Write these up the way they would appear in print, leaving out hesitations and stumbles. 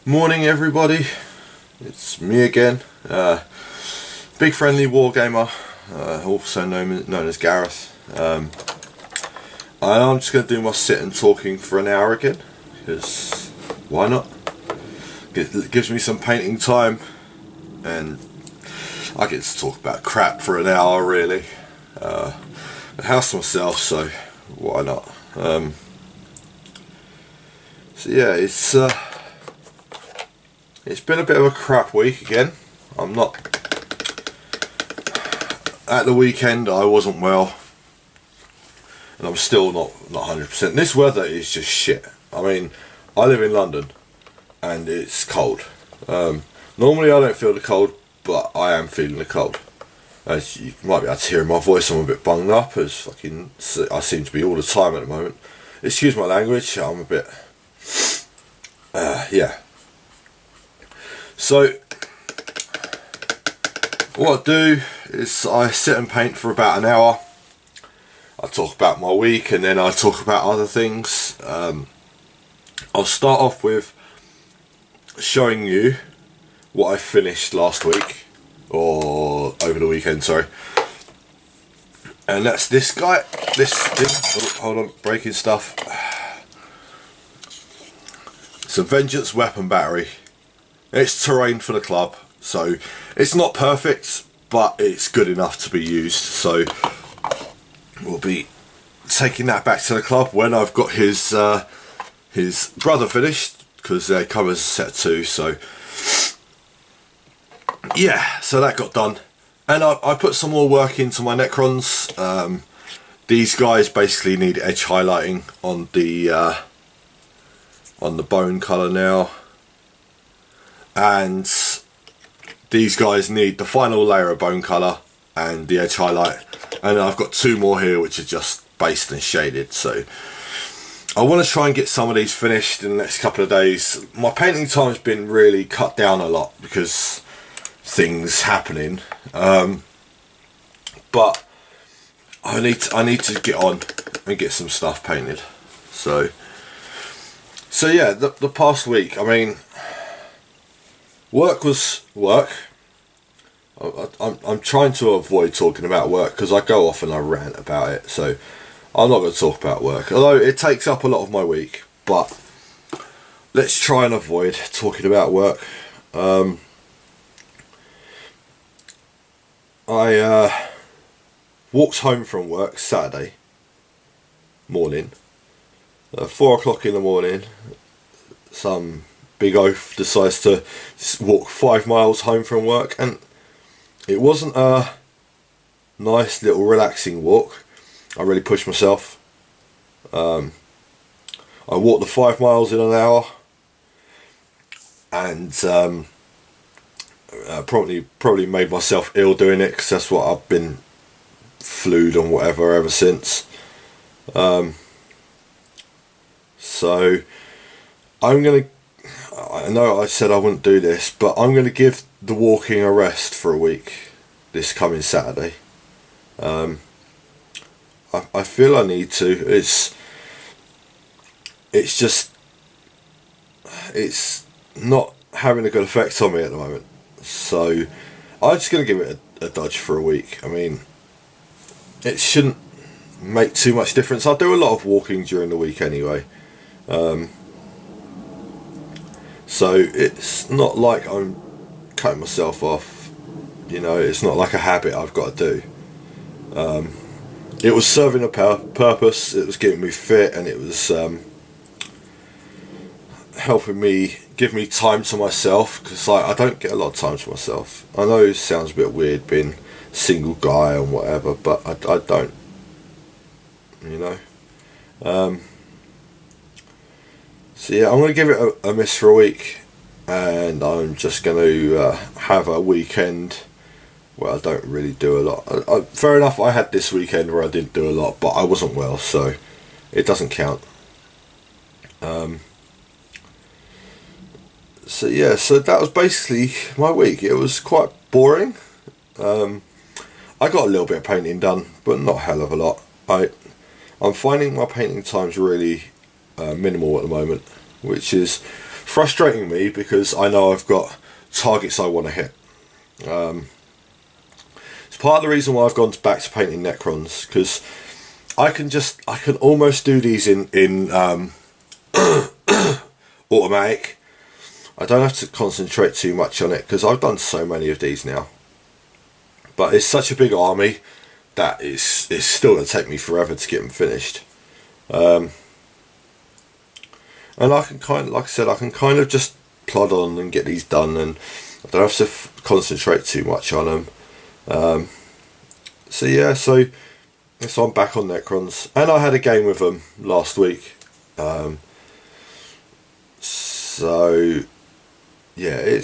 Morning everybody, it's me again, BigFriendlyWarGamer, also known as Gareth. I'm just going to do my sit and talking for an hour again, because why not? It gives me some painting time, and I get to talk about crap for an hour really. The house myself, so why not? So yeah, it's been a bit of a crap week again. I'm not... At the weekend I wasn't well, and I'm still not 100%. This weather is just shit. I mean, I live in London and it's cold. Normally I don't feel the cold, but I am feeling the cold. As you might be able to hear in my voice, I'm a bit bunged up, as I seem to be all the time at the moment. Excuse my language, I'm a bit... yeah. So, what I do is I sit and paint for about an hour. I talk about my week and then I talk about other things. I'll start off with showing you what I finished last week, or over the weekend, sorry. And that's this guy, this thing. Oh, hold on, breaking stuff. It's a Vengeance weapon battery. It's terrain for the club, so it's not perfect, but it's good enough to be used. So we'll be taking that back to the club when I've got his brother finished, because they come as a set 2. So yeah, so that got done, and I put some more work into my Necrons. These guys basically need edge highlighting on the bone colour now. And these guys need the final layer of bone colour and the edge highlight, and I've got 2 more here which are just based and shaded. So I want to try and get some of these finished in the next couple of days. My painting time's been really cut down a lot because things happening, but I need to get on and get some stuff painted. So yeah, the past week, I mean, work was work. I'm trying to avoid talking about work because I go off and I rant about it, so I'm not going to talk about work, although it takes up a lot of my week. But let's try and avoid talking about work. I walked home from work Saturday morning, 4 o'clock in the morning. Some big oaf decides to walk 5 miles home from work, and it wasn't a nice little relaxing walk. I really pushed myself. I walked the 5 miles in an hour, and probably made myself ill doing it, because that's what I've been flued and whatever ever since. So I know I said I wouldn't do this, but I'm going to give the walking a rest for a week this coming Saturday. I feel I need to. It's not having a good effect on me at the moment. So I'm just going to give it a dodge for a week. I mean, it shouldn't make too much difference. I do a lot of walking during the week anyway. So it's not like I'm cutting myself off, you know. It's not like a habit I've got to do. It was serving a purpose. It was getting me fit, and it was helping me, give me time to myself, because I don't get a lot of time to myself. I know it sounds a bit weird being a single guy and whatever, but I don't, you know. So yeah, I'm going to give it a miss for a week, and I'm just going to have a weekend where I don't really do a lot. Fair enough, I had this weekend where I didn't do a lot, but I wasn't well, so it doesn't count. So yeah, so that was basically my week. It was quite boring. I got a little bit of painting done, but not a hell of a lot. I'm finding my painting time's really minimal at the moment, which is frustrating me because I know I've got targets I want to hit. It's part of the reason why I've gone back to painting Necrons, because I can almost do these in automatic. I don't have to concentrate too much on it because I've done so many of these now. But it's such a big army that it's still going to take me forever to get them finished. And I can kind of, like I said, I can kind of just plod on and get these done, and I don't have to concentrate too much on them. So yeah, so I'm back on Necrons, and I had a game with them last week. So yeah,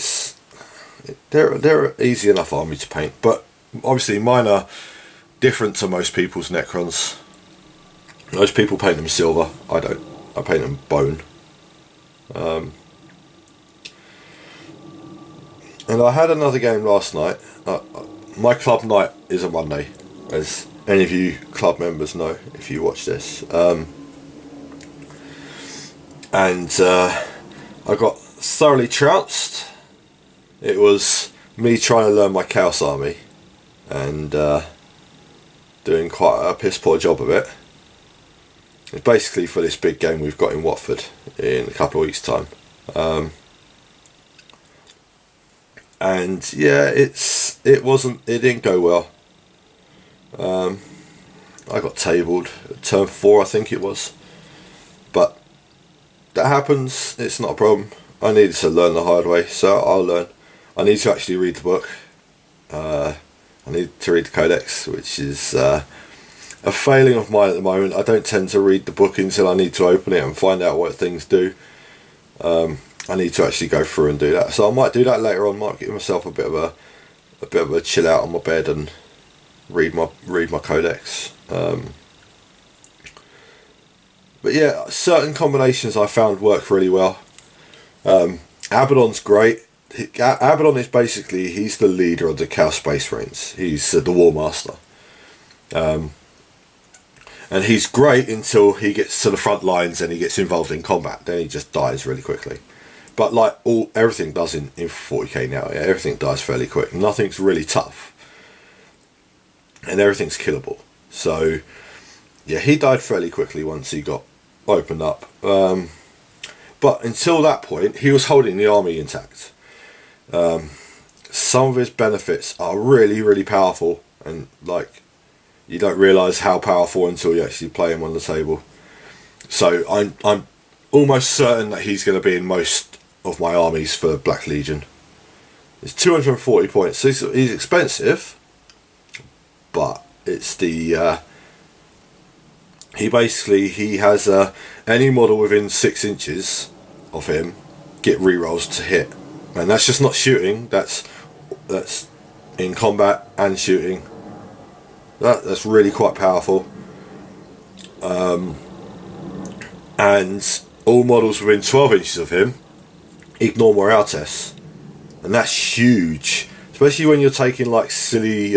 they're an easy enough army to paint, but obviously mine are different to most people's Necrons. Most people paint them silver. I don't. I paint them bone. And I had another game last night. My club night is a Monday, as any of you club members know if you watch this. And I got thoroughly trounced. It was me trying to learn my Chaos Army and doing quite a piss poor job of it. It's basically for this big game we've got in Watford in a couple of weeks' time. And yeah, it didn't go well. I got tabled at turn 4, I think it was. But that happens, it's not a problem. I needed to learn the hard way, so I'll learn. I need to actually read the book. I need to read the Codex, which is a failing of mine at the moment. I don't tend to read the book until I need to open it and find out what things do. I need to actually go through and do that, so I might do that later on. Might give myself a bit of a chill out on my bed and read my Codex. But yeah, certain combinations I found work really well. Abaddon's great. Abaddon is basically, he's the leader of the Chaos Space Marines. He's the War Master. And he's great until he gets to the front lines and he gets involved in combat. Then he just dies really quickly. But like everything does in 40k now, yeah, everything dies fairly quick. Nothing's really tough. And everything's killable. So yeah, he died fairly quickly once he got opened up. But until that point, he was holding the army intact. Some of his benefits are really, really powerful, and like you don't realise how powerful until you actually play him on the table. So I'm almost certain that he's going to be in most of my armies for Black Legion. It's 240 points. So he's expensive, but it's the he has any model within 6 inches of him get rerolls to hit, and that's just not shooting. That's in combat and shooting. That's really quite powerful. And all models within 12 inches of him ignore morale tests, and that's huge, especially when you're taking like silly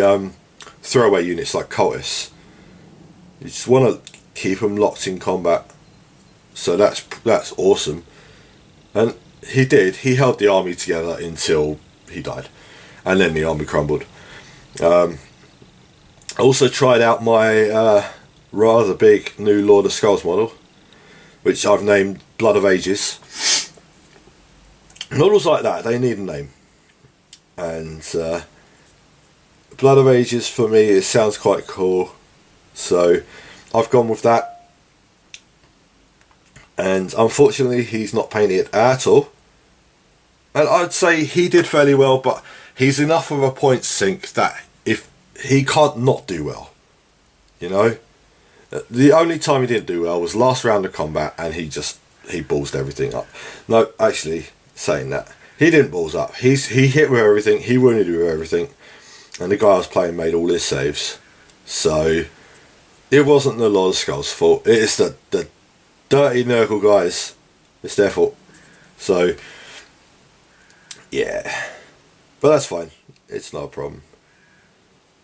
throwaway units like cultists. You just want to keep them locked in combat, so that's awesome. And he held the army together until he died, and then the army crumbled. I also tried out my rather big new Lord of Skulls model, which I've named Blood of Ages. Models like that, they need a name, and Blood of Ages for me, it sounds quite cool, so I've gone with that. And unfortunately he's not painted at all, and I'd say he did fairly well, but he's enough of a point sink that if he can't not do well, you know. The only time he didn't do well was last round of combat, and he ballsed everything up. No, actually, saying that, he didn't balls up. He hit with everything, he wounded with everything, and the guy I was playing made all his saves. So it wasn't the Lord of Skulls' fault. It's the dirty Nurgle guys. It's their fault. So yeah, but that's fine. It's not a problem.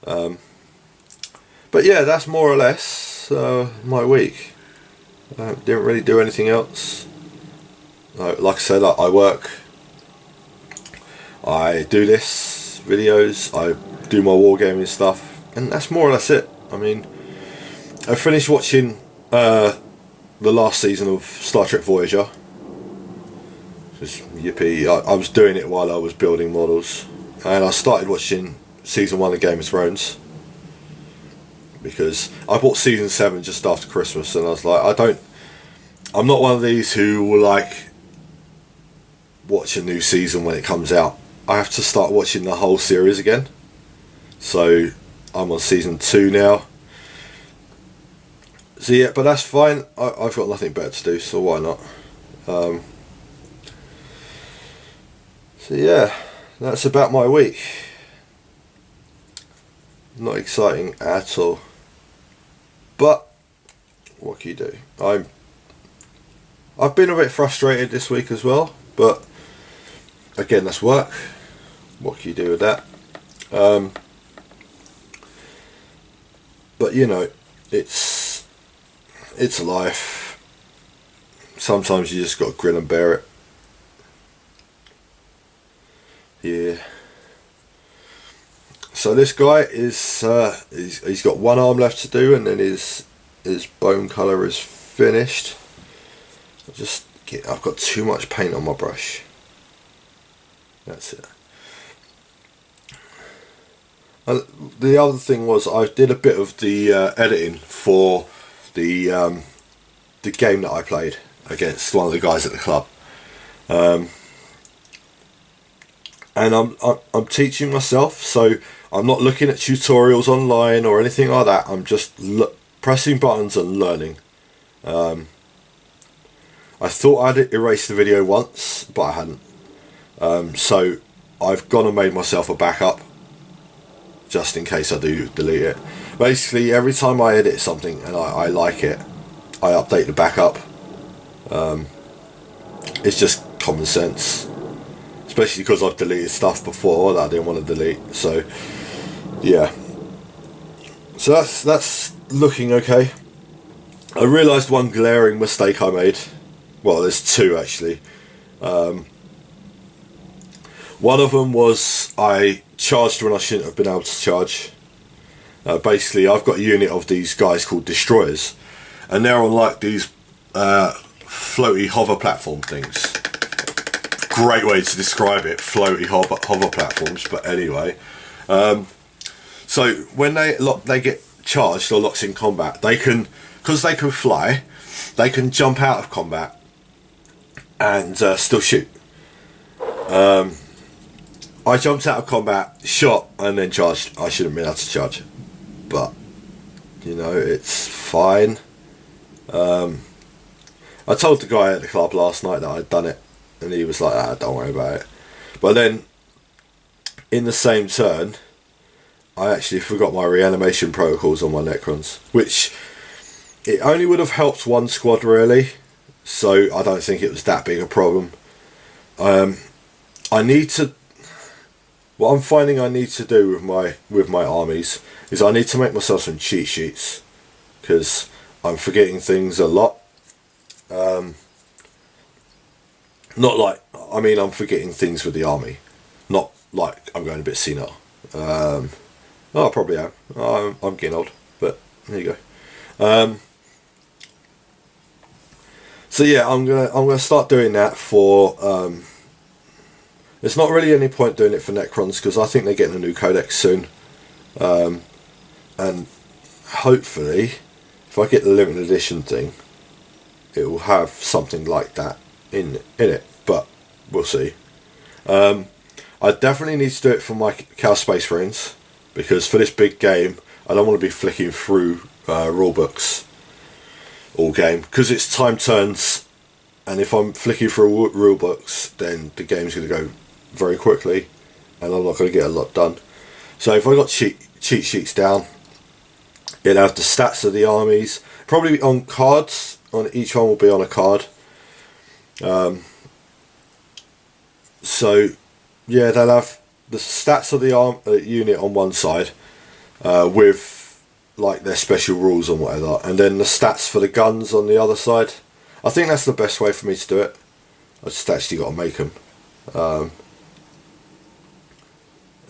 But yeah, that's more or less my week. Didn't really do anything else. Like I said, I work, I do this videos, I do my wargaming stuff, and that's more or less it. I mean, I finished watching the last season of Star Trek Voyager. Just yippee! I was doing it while I was building models, and I started watching season 1 of Game of Thrones because I bought season 7 just after Christmas, and I was like, I'm not one of these who will like watch a new season when it comes out. I have to start watching the whole series again. So I'm on season 2 now. So yeah, but that's fine. I've got nothing better to do, so why not? So yeah, that's about my week. Not exciting at all. But what can you do? I've been a bit frustrated this week as well, but again, that's work. What can you do with that? But you know, it's life. Sometimes you just got to grin and bear it. Yeah. So this guy is he's got one arm left to do, and then his bone colour is finished. I've got too much paint on my brush. That's it. The other thing was I did a bit of the editing for the game that I played against one of the guys at the club, and I'm teaching myself, so I'm not looking at tutorials online or anything like that. I'm just pressing buttons and learning. I thought I'd erased the video once, but I hadn't. So I've gone and made myself a backup, just in case I do delete it. Basically, every time I edit something and I like it, I update the backup. It's just common sense, especially because I've deleted stuff before that I didn't want to delete. So yeah, so that's looking okay. I realised one glaring mistake I made. Well, there's two actually. One of them was I charged when I shouldn't have been able to charge. Basically, I've got a unit of these guys called destroyers, and they're on like these floaty hover platform things. Great way to describe it, floaty hover platforms. But anyway, so when they get charged or locked in combat, because they can fly, they can jump out of combat and still shoot. I jumped out of combat, shot, and then charged. I shouldn't have been able to charge, but you know, it's fine. I told the guy at the club last night that I'd done it, and he was like, don't worry about it. But then in the same turn, I actually forgot my reanimation protocols on my Necrons, which it only would have helped one squad really, so I don't think it was that big a problem. What I'm finding I need to do with my armies is I need to make myself some cheat sheets, because I'm forgetting things a lot. I'm forgetting things with the army, not like I'm going a bit senile. I probably am. I'm getting old, but there you go. So yeah, I'm gonna start doing that for. There's not really any point doing it for Necrons because I think they're getting a new codex soon, and hopefully, if I get the limited edition thing, it will have something like that in it. But we'll see. I definitely need to do it for my Cow Space Marines, because for this big game, I don't want to be flicking through rule books all game, because it's time turns, and if I'm flicking through rule books, then the game's going to go very quickly, and I'm not going to get a lot done. So if I got cheat sheets down, it'll have the stats of the armies, probably on cards. On each one will be on a card. So yeah, they'll have the stats of the unit on one side, with like their special rules and whatever, and then the stats for the guns on the other side. I think that's the best way for me to do it. I just actually got to make them.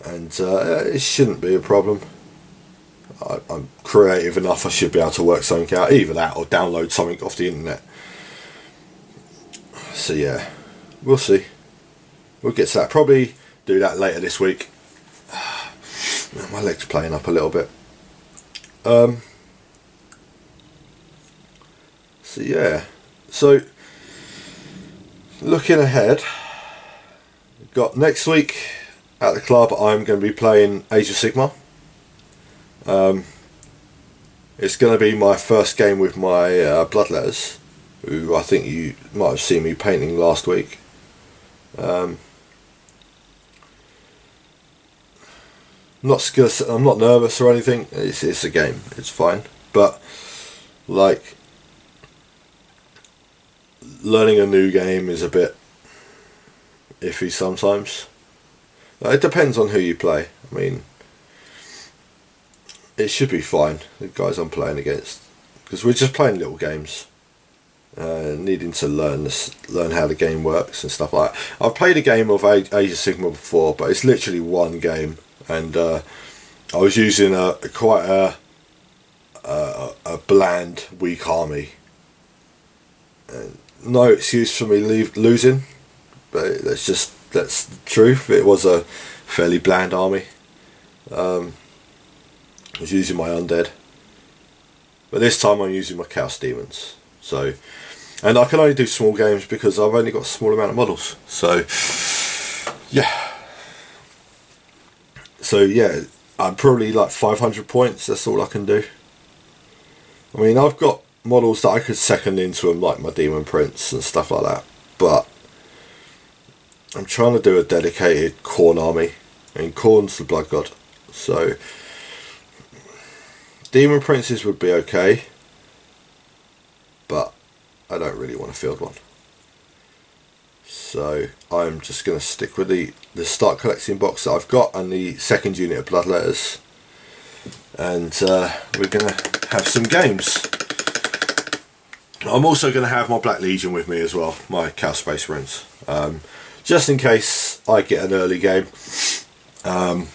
And it shouldn't be a problem. I'm creative enough, I should be able to work something out, either that or download something off the internet. So yeah, we'll see. We'll get to that. Probably do that later this week. My leg's playing up a little bit. So yeah, so looking ahead, got next week at the club I'm going to be playing Age of Sigmar. It's going to be my first game with my Bloodletters, who I think you might have seen me painting last week. I'm not nervous or anything. It's a game. It's fine. But like, learning a new game is a bit iffy sometimes. It depends on who you play. I mean, it should be fine, the guys I'm playing against, because we're just playing little games, needing to learn how the game works and stuff like that. I've played a game of Age of Sigmar before, but it's literally one game, and I was using quite a bland, weak army. No excuse for me losing, but that's the truth. It was a fairly bland army. I was using my undead, but this time I'm using my Chaos Demons. So, and I can only do small games because I've only got a small amount of models. So, yeah. So yeah, I'm probably like 500 points. That's all I can do. I mean, I've got models that I could second into them, like my Demon Prince and stuff like that, but I'm trying to do a dedicated Khorne army, and Khorne's the Blood God, so Demon Princes would be okay, but I don't really want to field one. So I'm just going to stick with the start collecting box that I've got and the second unit of Bloodletters, and we're going to have some games. I'm also going to have my Black Legion with me as well, my Chaos Space Marines, just in case I get an early game, and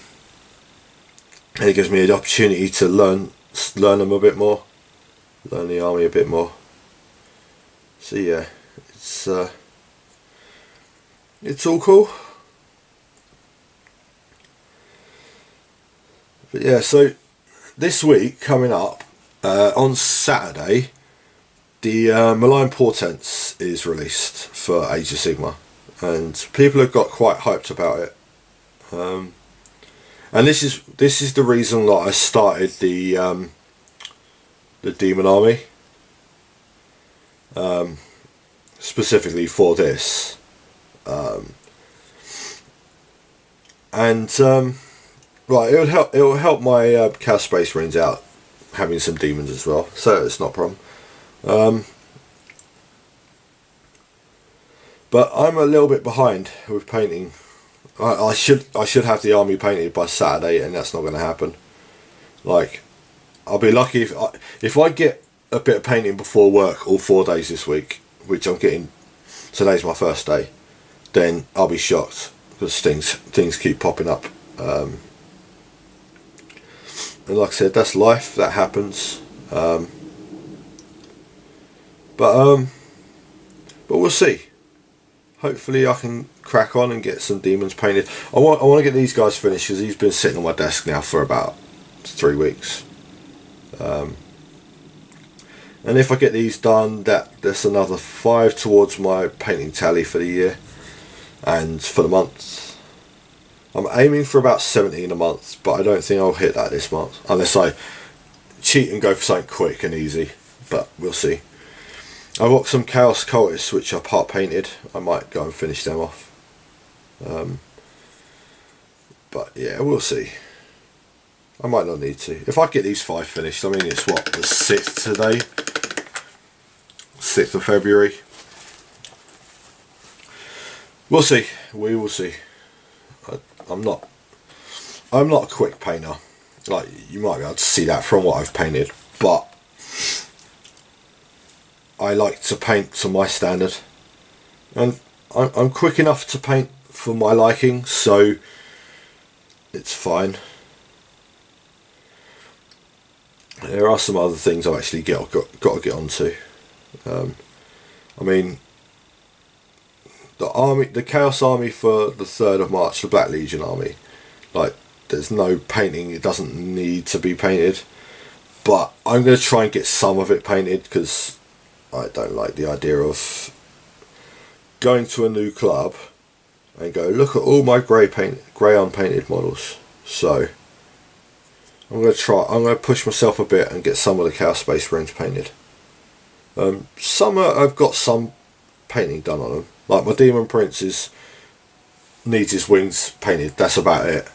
it gives me an opportunity to learn them a bit more, learn the army a bit more. So yeah, it's all cool. But yeah, so this week coming up, on Saturday, the Malign Portents is released for Age of Sigmar, and people have got quite hyped about it. And this is the reason that I started the Demon Army, specifically for this, right, it will help my Chaos Space Marines out, having some demons as well, so it's not a problem. But I'm a little bit behind with painting. I should have the army painted by Saturday, and that's not going to happen. Like, I'll be lucky if I get a bit of painting before work all 4 days this week, which I'm getting. Today's my first day. Then I'll be shocked, because things keep popping up. And like I said, that's life. That happens. But we'll see. Hopefully I can crack on and get some demons painted. I want to get these guys finished, because he's been sitting on my desk now for about 3 weeks. And if I get these done, that's another 5 towards my painting tally for the year and for the month. I'm aiming for about 17 a month, but I don't think I'll hit that this month unless I cheat and go for something quick and easy, but we'll see. I've got some Chaos Cultists which are part painted. I might go and finish them off. But yeah, we'll see. I might not need to. If I get these 5 finished, I mean, it's what, the 6th today? 6th of February. We'll see. We will see. I'm not a quick painter. Like, you might be able to see that from what I've painted, but I like to paint to my standard, and I'm quick enough to paint for my liking, so it's fine. There are some other things I've actually got to get onto. I mean, the Chaos Army for the 3rd of March, the Black Legion Army, like, there's no painting, it doesn't need to be painted, but I'm going to try and get some of it painted, because I don't like the idea of going to a new club and go, look at all my grey unpainted models. So I'm going to push myself a bit and get some of the Chaos Space Marines painted. I've got some painting done on them. Like my Demon Prince needs his wings painted, that's about it.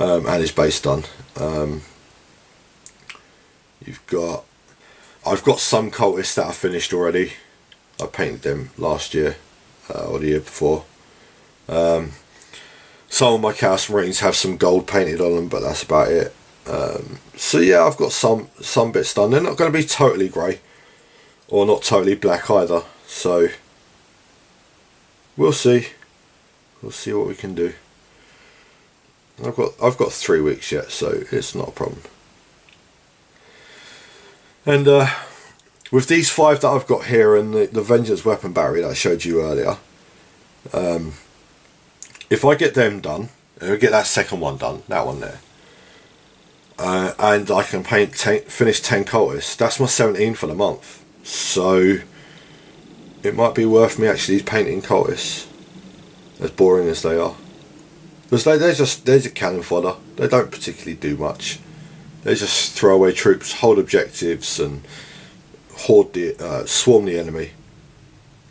And his base done. I've got some cultists that I finished already. I painted them last year or the year before. Some of my Chaos Marines have some gold painted on them, but that's about it. So yeah, I've got some bits done. They're not going to be totally grey or not totally black either. So we'll see. We'll see what we can do. I've got 3 weeks yet, so it's not a problem. And with these 5 that I've got here and the Vengeance Weapon Battery that I showed you earlier, if I get them done, and I get that second one done, that one there, and I can finish 10 cultists, that's my 17 for the month. So it might be worth me actually painting cultists, as boring as they are. Because they're just cannon fodder. They don't particularly do much. They just throw away troops, hold objectives, and swarm the enemy.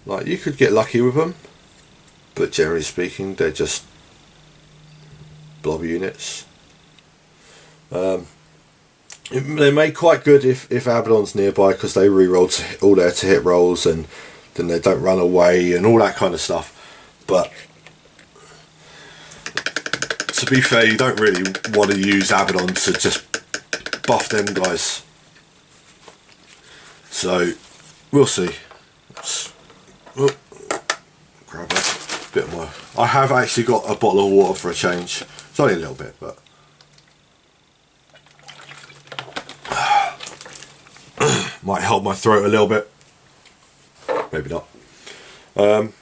Like, you could get lucky with them, but generally speaking, they're just blob units. They make quite good if Abaddon's nearby, because they reroll all their to hit rolls, and then they don't run away and all that kind of stuff. But to be fair, you don't really want to use Abaddon to just buff them guys. So we'll see. Grab a bit more. I have actually got a bottle of water for a change. It's only a little bit, but might help my throat a little bit. Maybe not. So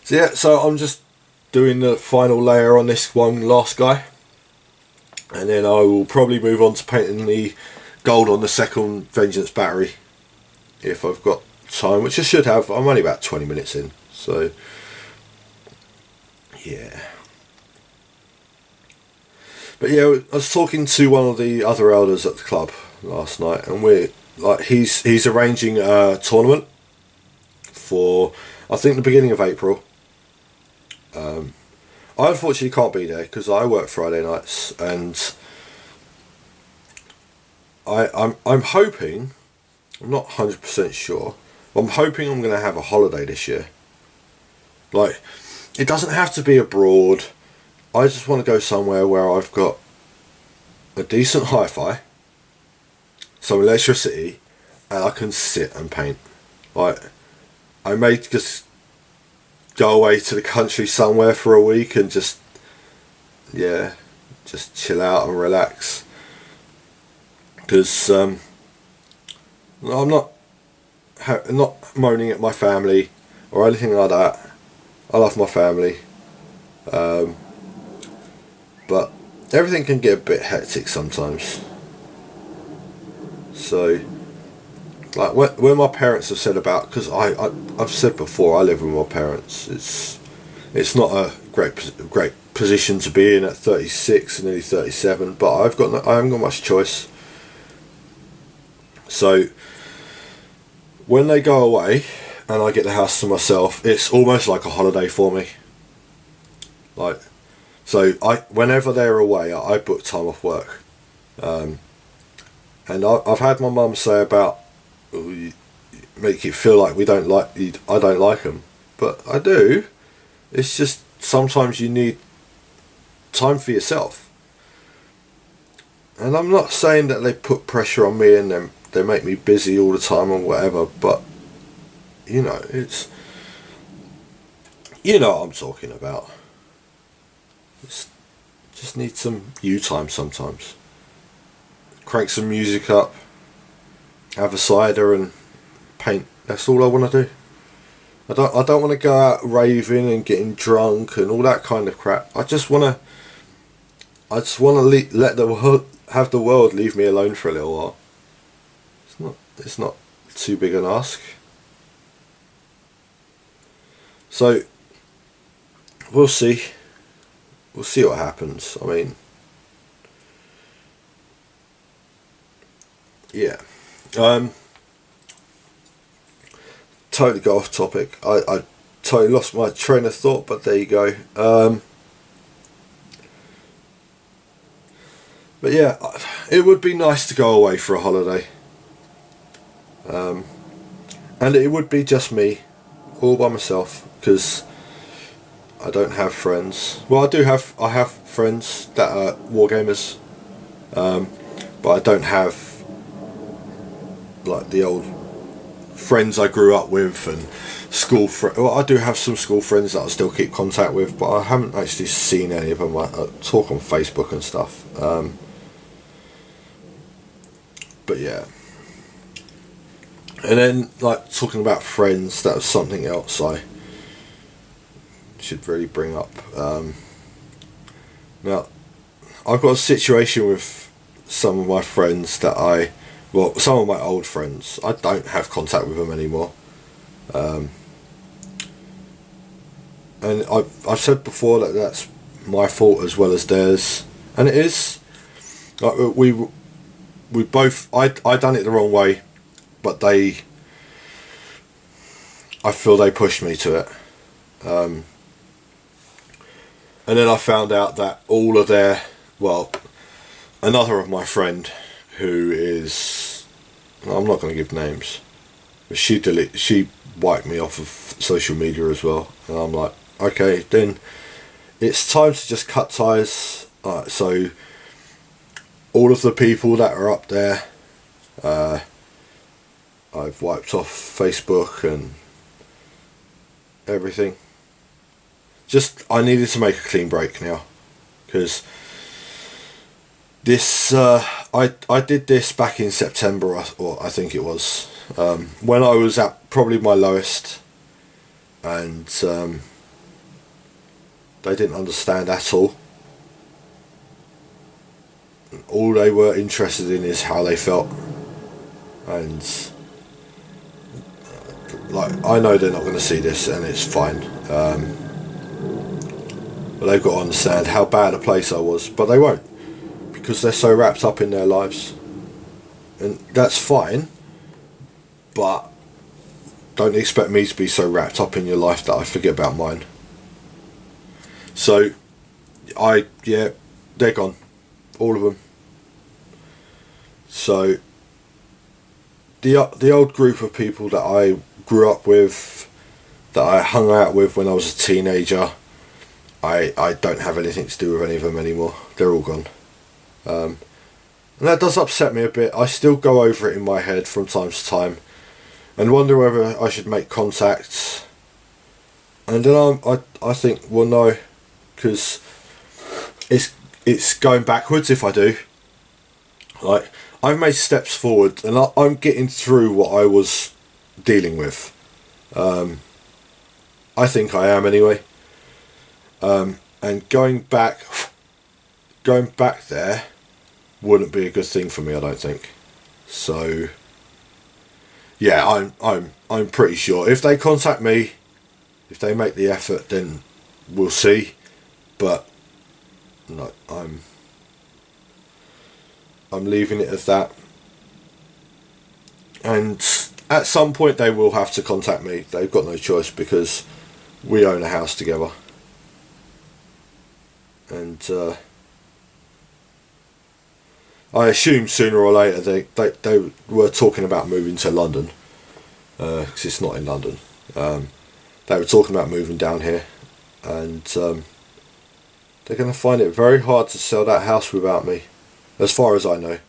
yeah, so I'm just doing the final layer on this one last guy, and then I will probably move on to painting the gold on the second Vengeance Battery if I've got time, which I should have. I'm only about 20 minutes in, so yeah. But yeah, I was talking to one of the other elders at the club last night, and he's arranging a tournament for, I think, the beginning of April. I unfortunately can't be there because I work Friday nights, and I'm hoping, I'm not 100% sure, but I'm hoping I'm going to have a holiday this year. Like, it doesn't have to be abroad. I just want to go somewhere where I've got a decent hi-fi, some electricity, and I can sit and paint. Like, I may just go away to the country somewhere for a week and just chill out and relax. Because I'm not moaning at my family or anything like that. I love my family, but everything can get a bit hectic sometimes. So, like when my parents have said about, because I've said before, I live with my parents. It's not a great position to be in at 36, nearly 37, but I haven't got much choice. So when they go away and I get the house to myself, it's almost like a holiday for me. Like, so whenever they're away, I book time off work, and I've had my mum say about, make it feel like I don't like them, but I do. It's just sometimes you need time for yourself, and I'm not saying that they put pressure on me and they make me busy all the time or whatever, but you know, You know what I'm talking about. Just need some you time sometimes. Crank some music up, have a cider and paint. That's all I want to do. I don't want to go out raving and getting drunk and all that kind of crap. I just want to let the world have the world leave me alone for a little while. It's not too big an ask. So we'll see. We'll see what happens. I mean, yeah. Totally got off topic. I totally lost my train of thought, but there you go. But yeah, it would be nice to go away for a holiday. And it would be just me, all by myself, because I don't have friends. Well, I have friends that are wargamers, but I don't have like the old friends I grew up with and school friends. Well, I do have some school friends that I still keep contact with, but I haven't actually seen any of them. I talk on Facebook and stuff. But yeah. And then, like, talking about friends, that was something else I should really bring up. Now, I've got a situation with some of my friends some of my old friends. I don't have contact with them anymore. And I've said before that that's my fault as well as theirs. And it is. Like, we both, I done it the wrong way, but I feel they pushed me to it. And then I found out that all of another of my friend who is, I'm not going to give names, but she wiped me off of social media as well. And I'm like, okay, then it's time to just cut ties. So all of the people that are up there, I've wiped off Facebook and everything. I needed to make a clean break now, because this I did this back in September, or I think it was, when I was at probably my lowest, and they didn't understand at all. All they were interested in is how they felt, and like, I know they're not going to see this, and it's fine. But they've got to understand how bad a place I was, but they won't, because they're so wrapped up in their lives, and that's fine. But don't expect me to be so wrapped up in your life that I forget about mine. So, they're gone, all of them. So the old group of people that I grew up with, that I hung out with when I was a teenager, I don't have anything to do with any of them anymore. They're all gone. And that does upset me a bit. I still go over it in my head from time to time and wonder whether I should make contact. And then I think, well, no, because it's going backwards if I do. Like, I've made steps forward, and I'm getting through what I was dealing with. I think I am anyway. And going back there wouldn't be a good thing for me, I don't think. So yeah, I'm pretty sure if they contact me, if they make the effort, then we'll see. But no, I'm leaving it as that. And at some point they will have to contact me. They've got no choice, because we own a house together. And I assume sooner or later they were talking about moving to London, because it's not in London. They were talking about moving down here, and they're going to find it very hard to sell that house without me, as far as I know.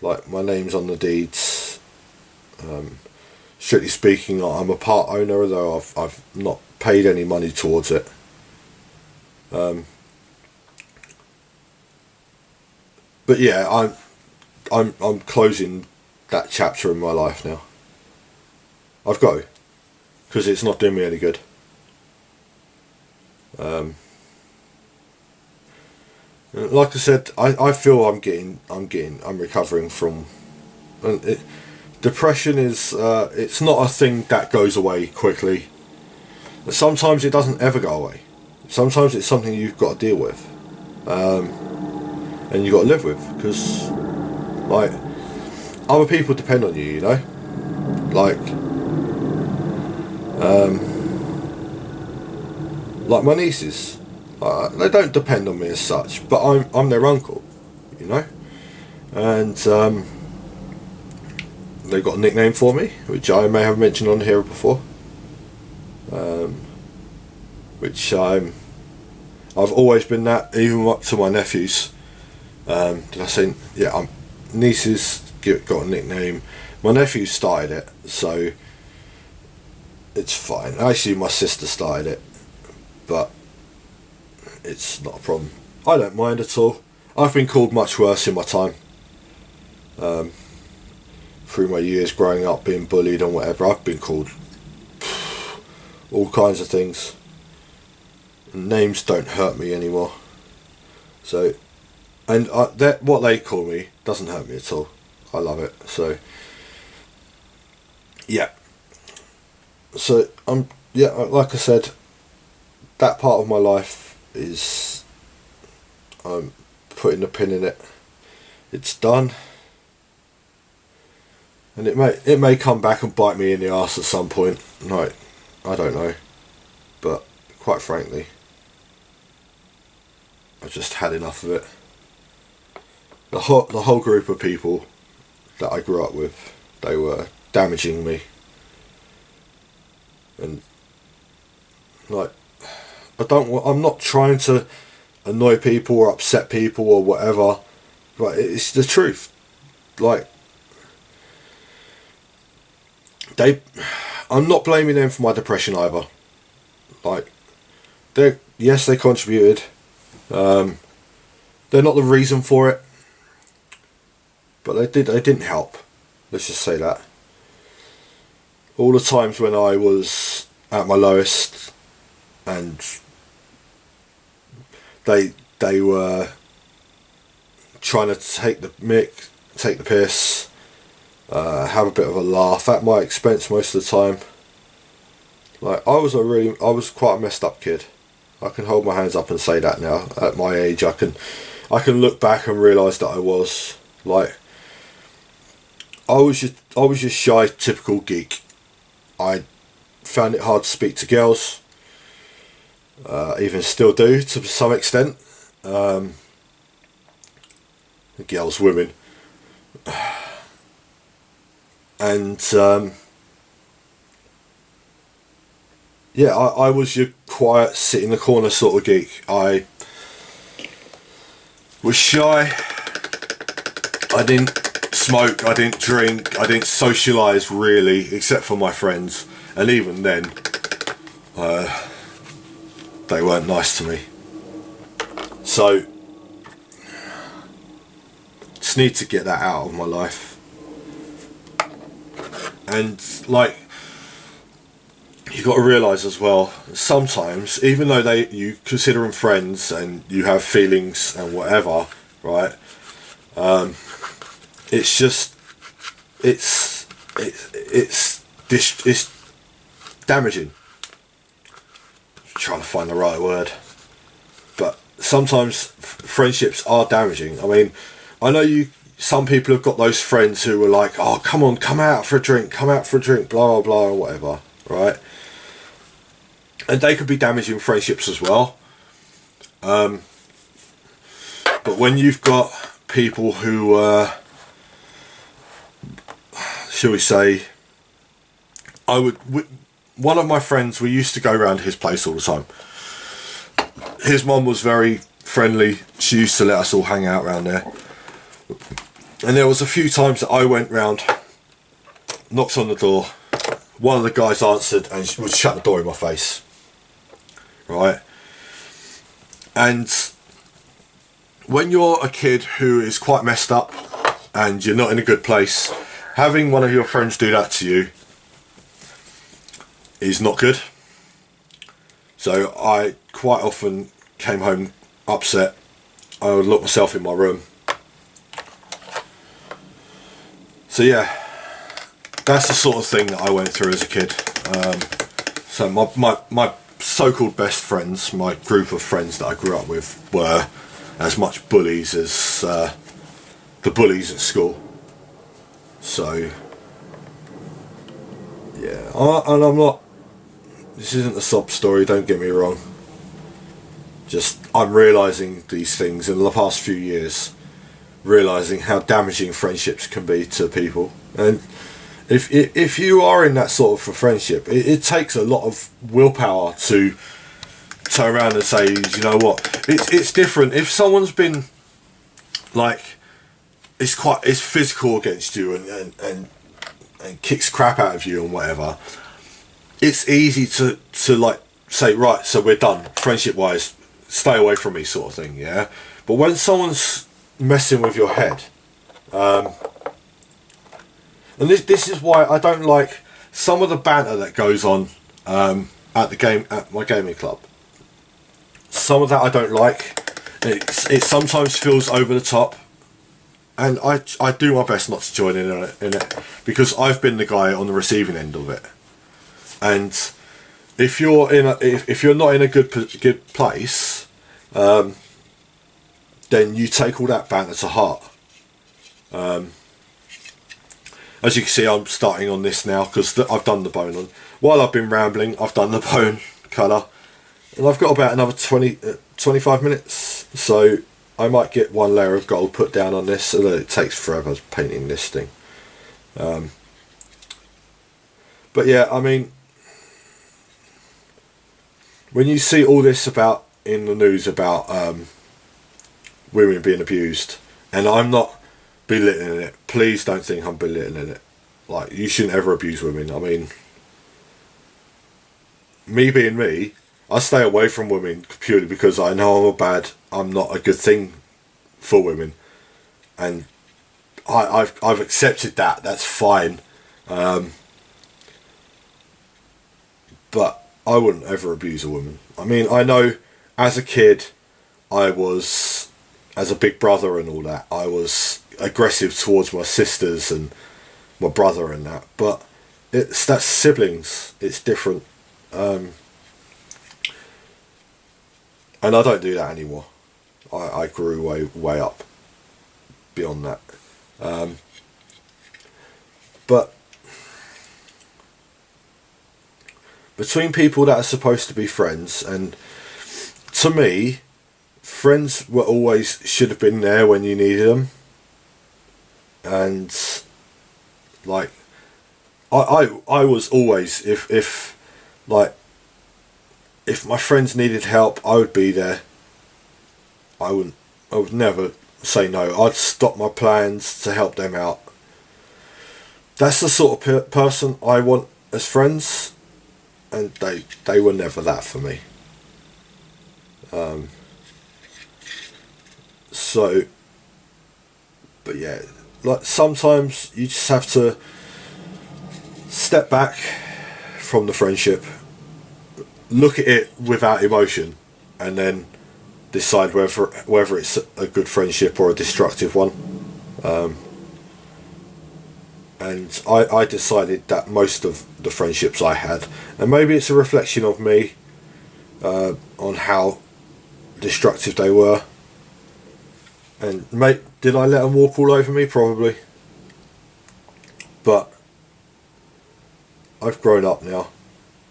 Like, my name's on the deeds. Strictly speaking, I'm a part owner, although I've not paid any money towards it. But yeah, I'm closing that chapter in my life now. I've got to, because it's not doing me any good. Like I said, I feel I'm recovering from, depression is it's not a thing that goes away quickly. Sometimes it doesn't ever go away. Sometimes it's something you've got to deal with, and you've got to live with, because like other people depend on you, you know, like my nieces. They don't depend on me as such, but I'm their uncle, you know, and they got a nickname for me, which I may have mentioned on here before, which I've always been that, even up to my nephews. Did I say, yeah, nieces got a nickname. My nephew started it, so it's fine. Actually, my sister started it, but it's not a problem. I don't mind at all. I've been called much worse in my time. Through my years growing up, being bullied and whatever, I've been called all kinds of things. Names don't hurt me anymore. So, and what they call me doesn't hurt me at all. I love it. So, yeah. So like I said, that part of my life is, I'm putting a pin in it. It's done, and it may come back and bite me in the arse at some point. Right, I don't know, but quite frankly, I've just had enough of it. The whole group of people that I grew up with, they were damaging me, and like, I'm not trying to annoy people or upset people or whatever, but it's the truth. Like, I'm not blaming them for my depression either. Like, they contributed. They're not the reason for it, but they didn't help. Let's just say that. All the times when I was at my lowest, and they were trying to take the piss, have a bit of a laugh at my expense most of the time. Like, I was quite a messed up kid. I can hold my hands up and say that now. At my age, I can look back and realise that I was like, I was just shy, typical geek. I found it hard to speak to girls. Even still do to some extent. Girls, women, and yeah, I was your quiet, sit in the corner sort of geek. I was shy. I didn't smoke. I didn't drink. I didn't socialise really, except for my friends, and even then, they weren't nice to me. So, just need to get that out of my life. And like, you got to realise as well, sometimes, even though you consider them friends and you have feelings and whatever, right? It's just, it's damaging. I'm trying to find the right word, but sometimes friendships are damaging. I mean, I know some people have got those friends who are like, oh, come on, come out for a drink, blah, blah, blah, or whatever, right? And they could be damaging friendships as well. But when you've got people who, shall we say, one of my friends, we used to go around his place all the time. His mum was very friendly. She used to let us all hang out around there. And there was a few times that I went round, knocked on the door, one of the guys answered and would shut the door in my face. right? And when you're a kid who is quite messed up and you're not in a good place, having one of your friends do that to you is not good. So I quite often came home upset. I would lock myself in my room. So yeah, that's the sort of thing that I went through as a kid. So my so-called best friends, my group of friends that I grew up with, were as much bullies as the bullies at school. So yeah, and I'm not, this isn't a sob story, don't get me wrong. Just, I'm realising these things in the past few years, realising how damaging friendships can be to people. And if you are in that sort of a friendship, it takes a lot of willpower to turn around and say, you know what, it's different. If someone's been like, it's physical against you and kicks crap out of you and whatever, it's easy to like say, right, so we're done, friendship wise, stay away from me, sort of thing, yeah? But when someone's messing with your head, and this is why I don't like some of the banter that goes on at my gaming club. Some of that I don't like. It sometimes feels over the top, and I do my best not to join in it because I've been the guy on the receiving end of it. And if you're not in a good place, then you take all that banter to heart. As you can see, I'm starting on this now because I've done the bone on. While I've been rambling, I've done the bone colour, and I've got about another 25 minutes. So I might get one layer of gold put down on this, although it takes forever painting this thing. But yeah, I mean, when you see all this about in the news about women being abused, and I'm not belittling it, please don't think I'm belittling it. Like, you shouldn't ever abuse women. I mean, me being me, I stay away from women purely because I know I'm not a good thing for women, and I've accepted that. That's fine, but I wouldn't ever abuse a woman. I mean, I know as a kid, I was, as a big brother and all that, I was aggressive towards my sisters and my brother and that, but that's siblings. It's different, and I don't do that anymore. I grew way up beyond that, but between people that are supposed to be friends, and to me, friends were always should have been there when you needed them. And like I was always, if my friends needed help, I would be there. I would never say no. I'd stop my plans to help them out. That's the sort of person I want as friends, and they were never that for me. So, but yeah, like sometimes you just have to step back from the friendship, look at it without emotion, and then decide whether it's a good friendship or a destructive one. And I decided that most of the friendships I had, and maybe it's a reflection of me, on how destructive they were. And did I let them walk all over me? Probably. But I've grown up now,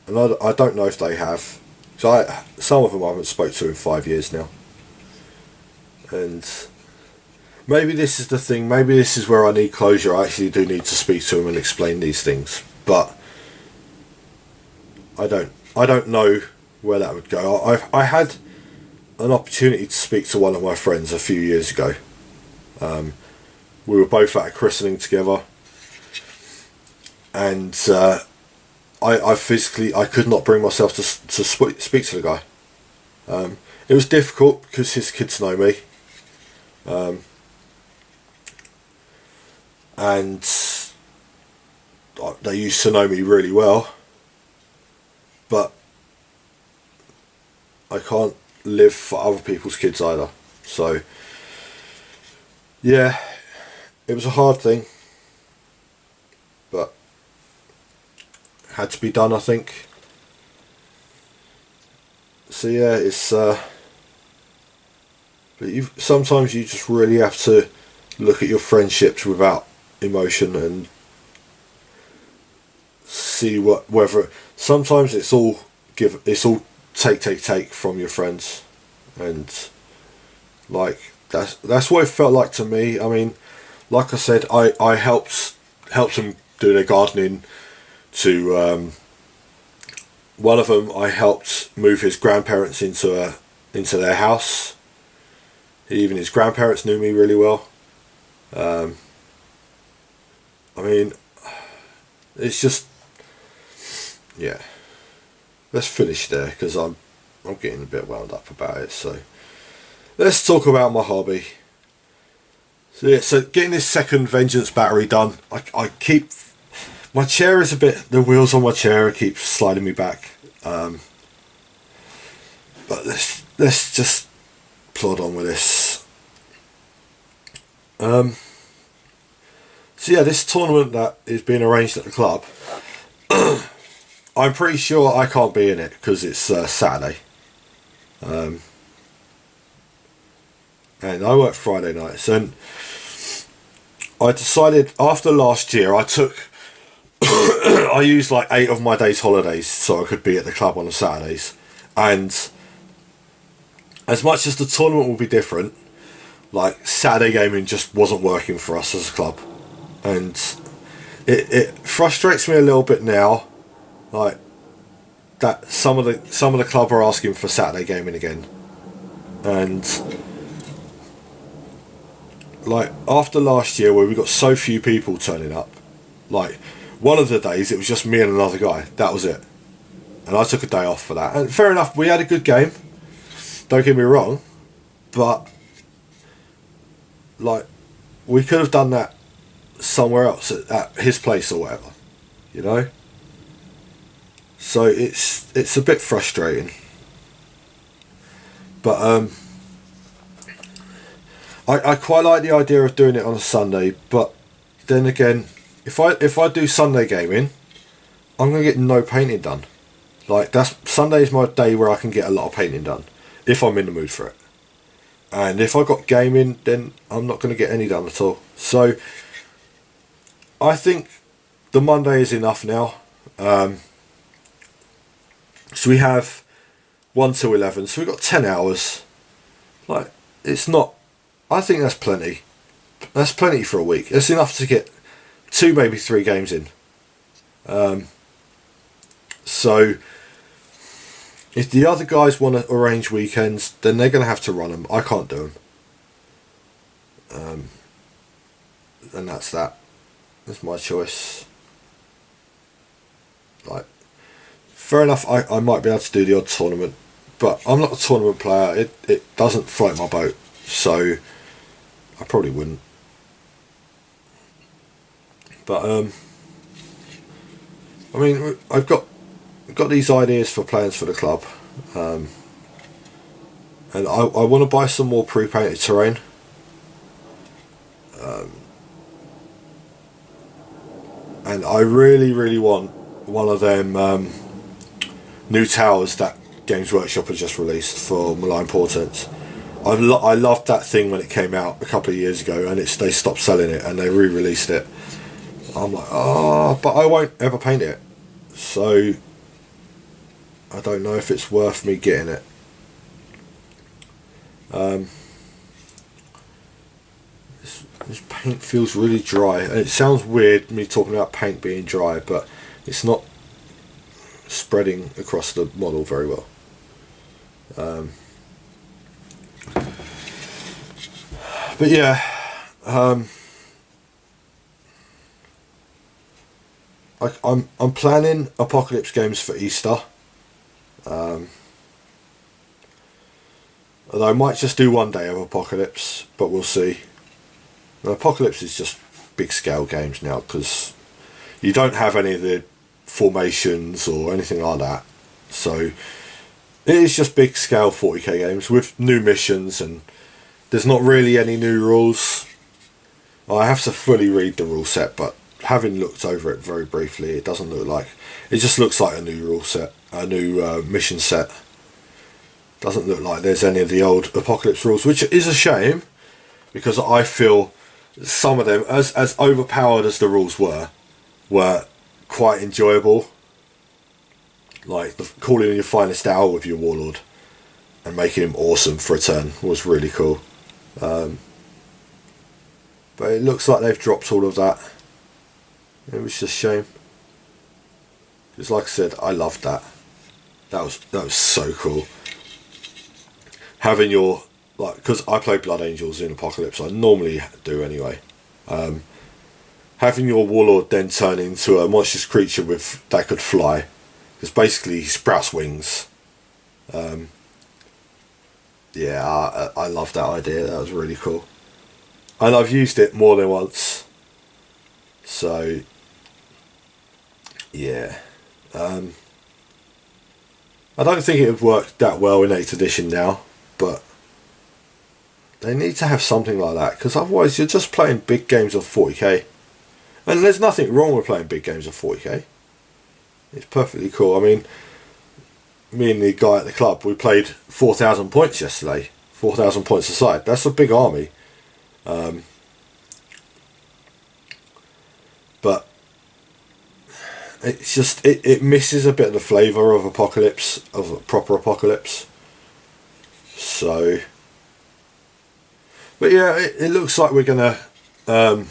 and I don't know if they have. So some of them I haven't spoke to in 5 years now. And maybe this is the thing. Maybe this is where I need closure. I actually do need to speak to them and explain these things. But I don't know where that would go. I had an opportunity to speak to one of my friends a few years ago. We were both at a christening together, and I could not bring myself to speak to the guy. It was difficult because his kids know me, and they used to know me really well, but I can't live for other people's kids either. So yeah, it was a hard thing, but had to be done, I think. So yeah, it's but sometimes you just really have to look at your friendships without emotion and see whether sometimes it's all take from your friends, and like that's what it felt like to me. I mean, like I said, I helped them do their gardening. To one of them, I helped move his grandparents into their house. Even his grandparents knew me really well. I mean, it's just, yeah. Let's finish there because I'm getting a bit wound up about it. So let's talk about my hobby. So yeah, so getting this second Vengeance battery done. I keep, my chair is a bit, the wheels on my chair keep sliding me back. But let's just plod on with this. So yeah, this tournament that is being arranged at the club, I'm pretty sure I can't be in it because it's Saturday. And I work Friday nights, and I decided after last year I used like 8 of my days holidays so I could be at the club on the Saturdays. And as much as the tournament will be different, like Saturday gaming just wasn't working for us as a club, and it frustrates me a little bit now, like that some of the club are asking for Saturday gaming again, and like after last year where we got so few people turning up, like one of the days it was just me and another guy, that was it, and I took a day off for that, and fair enough, we had a good game, don't get me wrong, but like we could have done that somewhere else at his place or whatever, you know. So it's a bit frustrating, but I quite like the idea of doing it on a Sunday, but then again, if I do Sunday gaming, I'm gonna get no painting done. Like Sunday is my day where I can get a lot of painting done if I'm in the mood for it. And if I got gaming, then I'm not going to get any done at all. So I think the Monday is enough now. So we have 1 to 11. So we've got 10 hours. Like, it's not... I think that's plenty. That's plenty for a week. It's enough to get 2, maybe 3 games in. So... if the other guys want to arrange weekends, then they're going to have to run them. I can't do them. And that's that. That's my choice. Like, fair enough, I might be able to do the odd tournament, but I'm not a tournament player. It doesn't float my boat, so I probably wouldn't. But, I mean, I've got these ideas for plans for the club, and I want to buy some more pre-painted terrain, and I really want one of them new towers that Games Workshop has just released for Malign Portents. I loved that thing when it came out a couple of years ago, and they stopped selling it and they re-released it. I'm like, but I won't ever paint it, so I don't know if it's worth me getting it. This paint feels really dry, and it sounds weird me talking about paint being dry, but it's not spreading across the model very well. But yeah, I'm planning Apocalypse games for Easter. Although I might just do one day of Apocalypse, but we'll see. Apocalypse is just big scale games now, because you don't have any of the formations or anything like that. So it is just big scale 40k games with new missions, and there's not really any new rules. I have to fully read the rule set, but having looked over it very briefly, it doesn't look like... It just looks like a new rule set, a new mission set. Doesn't look like there's any of the old Apocalypse rules, which is a shame, because I feel some of them, as overpowered as the rules were quite enjoyable. Like calling in your finest hour with your warlord and making him awesome for a turn was really cool. But it looks like they've dropped all of that. It was just a shame, because like I said, I loved that. That was so cool. Having your, like, because I play Blood Angels in Apocalypse, I normally do anyway. Having your warlord then turn into a monstrous creature that could fly, because basically he sprouts wings. Yeah, I love that idea. That was really cool, and I've used it more than once. So yeah, I don't think it would work that well in 8th edition now, but they need to have something like that, because otherwise you're just playing big games of 40k. And there's nothing wrong with playing big games of 40k. It's perfectly cool. I mean, me and the guy at the club, we played 4,000 points yesterday. 4,000 points a side. That's a big army. But it's just, it misses a bit of the flavour of Apocalypse, of a proper Apocalypse. So, but yeah, it looks like we're going to run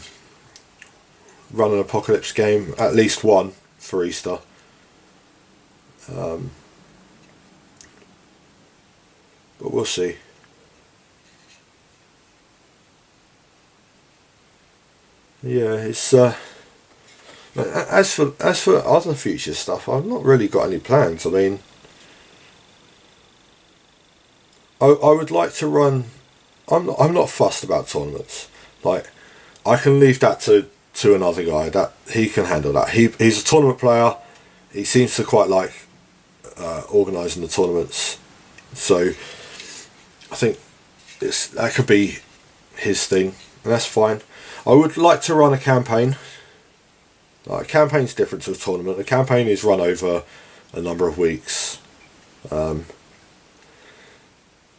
an Apocalypse game, at least one, for Easter. But we'll see. Yeah, it's as for other future stuff, I've not really got any plans. I mean, I would like to run. I'm not fussed about tournaments. Like, I can leave that to another guy. That he can handle that. He's a tournament player. He seems to quite like organising the tournaments. So I think that could be his thing, and that's fine. I would like to run a campaign. Like, a campaign's different to a tournament. A campaign is run over a number of weeks.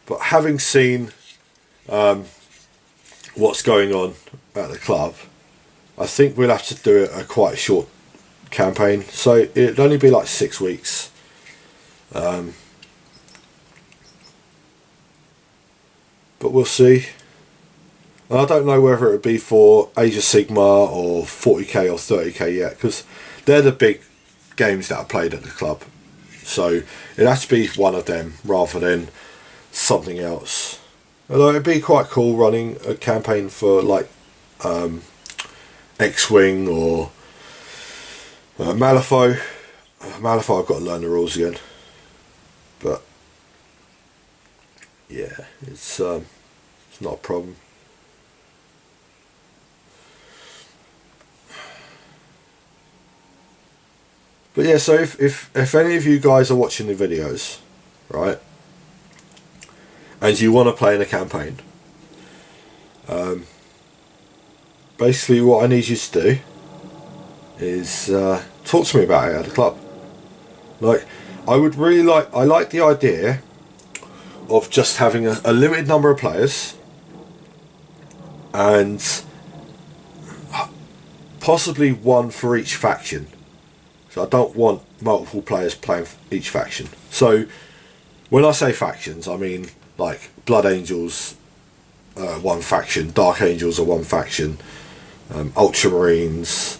But having seen what's going on at the club, I think we'll have to do a quite short campaign. So it'd only be like 6 weeks. But we'll see. And I don't know whether it would be for Age of Sigma or 40k or 30k yet, because they're the big games that are played at the club. So it has to be one of them rather than something else. Although it'd be quite cool running a campaign for like X-Wing or Malifaux. Malifaux, I've got to learn the rules again. But yeah, it's not a problem. But yeah, so if any of you guys are watching the videos, right, and you want to play in a campaign, basically what I need you to do is talk to me about it at the club. Like, I like the idea of just having a limited number of players, and possibly one for each faction. So I don't want multiple players playing each faction. So when I say factions, I mean like Blood Angels, one faction, Dark Angels are one faction, Ultramarines,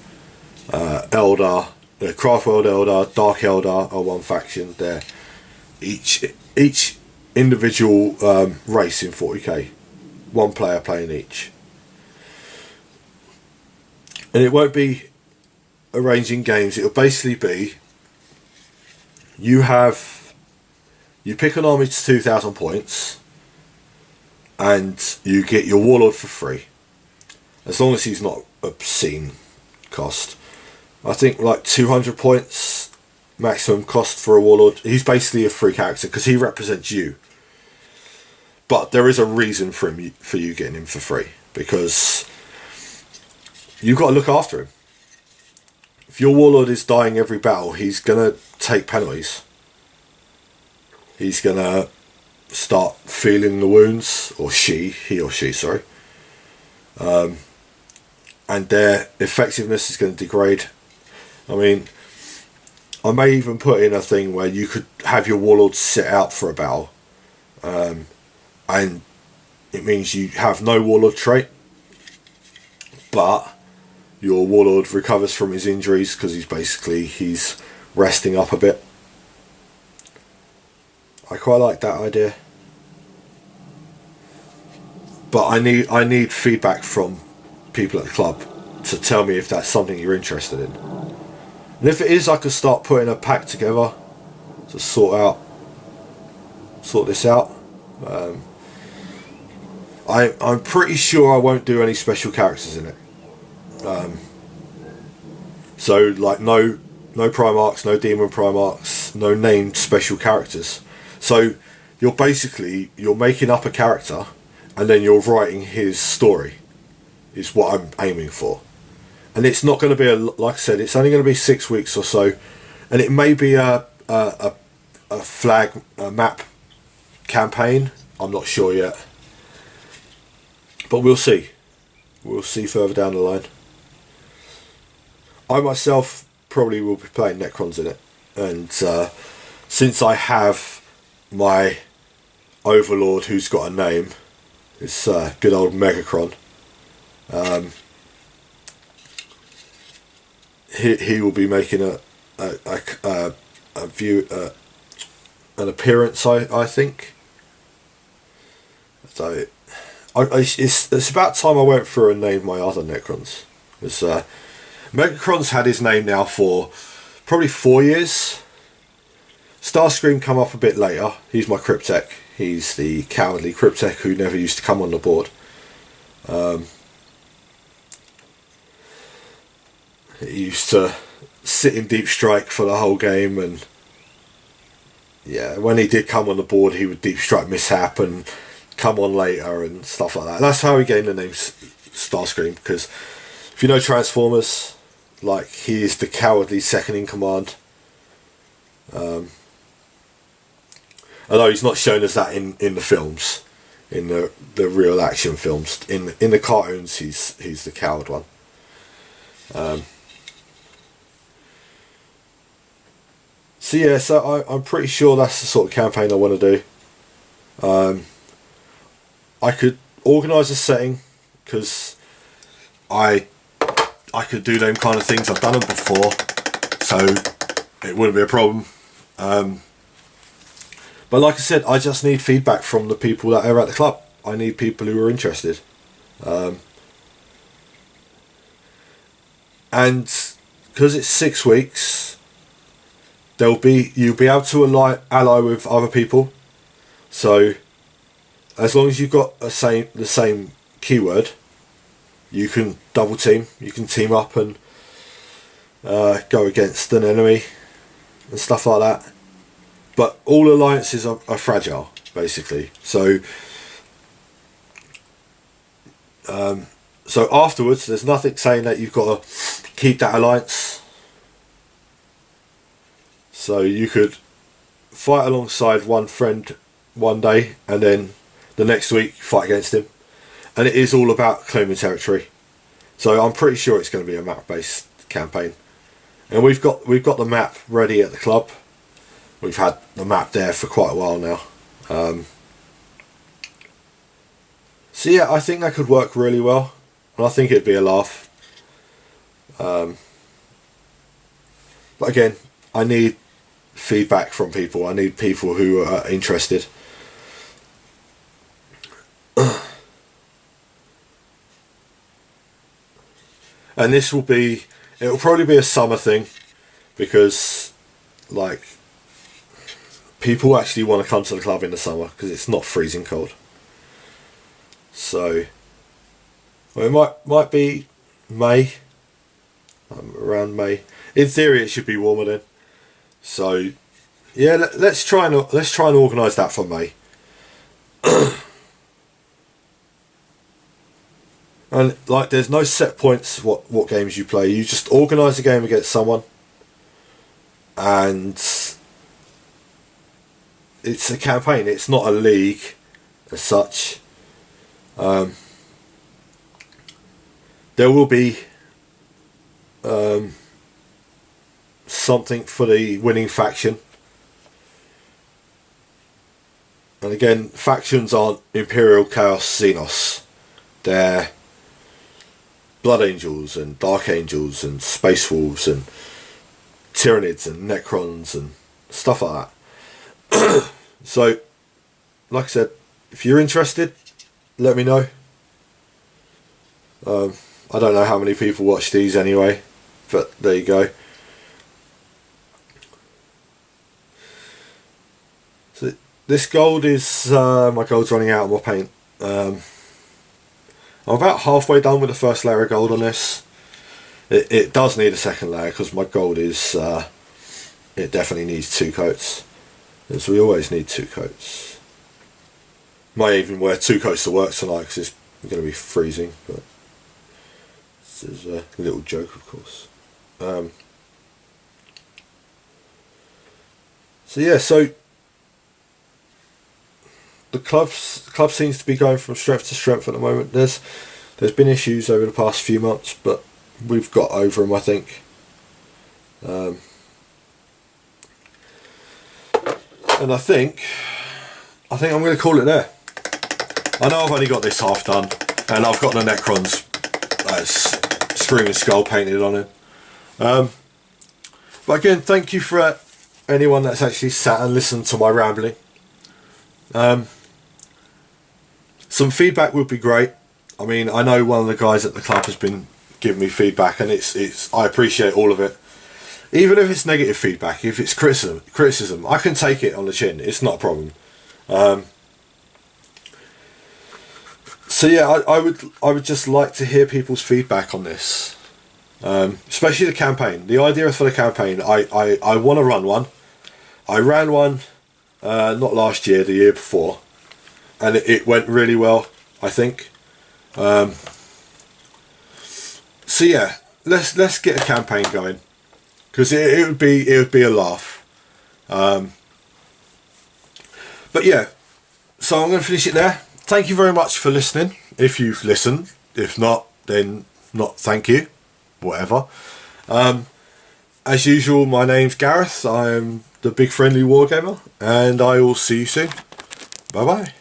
Eldar, Craftworld Eldar, Dark Eldar are one faction. They're each individual race in 40k, one player playing each. And it won't be arranging games. It'll basically be you pick an army to 2,000 points, and you get your warlord for free, as long as he's not obscene cost. I think like 200 points maximum cost for a warlord. He's basically a free character because he represents you. But there is a reason for you getting him for free, because you've got to look after him. If your warlord is dying every battle, he's going to take penalties. He's going to start feeling the wounds, or he or she, sorry. And their effectiveness is going to degrade. I mean, I may even put in a thing where you could have your warlord sit out for a battle. And it means you have no warlord trait, but your warlord recovers from his injuries because he's resting up a bit. I quite like that idea, but I need feedback from people at the club to tell me if that's something you're interested in. And if it is, I could start putting a pack together to sort this out. I'm pretty sure I won't do any special characters in it. So like no Primarchs, no Demon Primarchs, no named special characters. So you're making up a character and then you're writing his story, is what I'm aiming for. And it's not going to be like I said, it's only going to be 6 weeks or so, and it may be a map campaign. I'm not sure yet, but we'll see. We'll see further down the line. I myself probably will be playing Necrons in it, and since I have my Overlord who's got a name, it's good old Megacron. He will be making an appearance, I think. So it's about time I went through and named my other Necrons. Because Megacron's had his name now for probably 4 years. Starscream come up a bit later. He's my Cryptek. He's the cowardly Cryptek who never used to come on the board. He used to sit in deep strike for the whole game, and yeah, when he did come on the board, he would deep strike mishap and come on later and stuff like that. That's how he gained the name Starscream, because if you know Transformers, like, he is the cowardly second in command. Although he's not shown as that in the films, in the real action films. In the cartoons, he's the coward one. So yeah, I'm pretty sure that's the sort of campaign I want to do. I could organise a setting, because I could do them kind of things. I've done them before, so it wouldn't be a problem. But like I said, I just need feedback from the people that are at the club. I need people who are interested. And because it's 6 weeks, you'll be able to ally with other people. So as long as you've got the same keyword, you can double team. You can team up and go against an enemy and stuff like that. But all alliances are fragile, basically. So afterwards, there's nothing saying that you've got to keep that alliance. So you could fight alongside one friend one day, and then the next week fight against him. And it is all about claiming territory. So I'm pretty sure it's going to be a map-based campaign. And we've got the map ready at the club. We've had the map there for quite a while now. So yeah, I think that could work really well. And I think it'd be a laugh. But again, I need feedback from people. I need people who are interested. And it'll probably be a summer thing, because like, people actually want to come to the club in the summer because it's not freezing cold. So well, it might be May, around May. In theory, it should be warmer then. So yeah, let's try and organise that for May. And like, there's no set points what games you play. You just organise a game against someone, and it's a campaign. It's not a league as such. There will be something for the winning faction. And again, factions aren't Imperial, Chaos, Xenos. They're Blood Angels and Dark Angels and Space Wolves and Tyranids and Necrons and stuff like that. So, like I said, if you're interested, let me know. I don't know how many people watch these anyway, but there you go. So this gold is, my gold's running out of my paint. I'm about halfway done with the first layer of gold on this. It does need a second layer because my gold is, it definitely needs 2 coats. As we always need 2 coats. Might even wear 2 coats to work tonight because it's going to be freezing. But this is a little joke, of course. So yeah, so the club seems to be going from strength to strength at the moment. There's been issues over the past few months, but we've got over them, I think. And I think I'm going to call it there. I know I've only got this half done, and I've got the Necrons Screaming Skull painted on it. But again, thank you for anyone that's actually sat and listened to my rambling. Some feedback would be great. I mean, I know one of the guys at the club has been giving me feedback, and I appreciate all of it. Even if it's negative feedback, if it's criticism, I can take it on the chin. It's not a problem. So yeah, I would just like to hear people's feedback on this, especially the campaign. The idea for the campaign, I want to run one. I ran one not last year, the year before, and it went really well, I think. So yeah, let's get a campaign going, because it would be a laugh. But yeah, so I'm going to finish it there. Thank you very much for listening, if you've listened. If not, then not thank you. Whatever. As usual, my name's Gareth. I'm the Big Friendly Wargamer, and I will see you soon. Bye bye.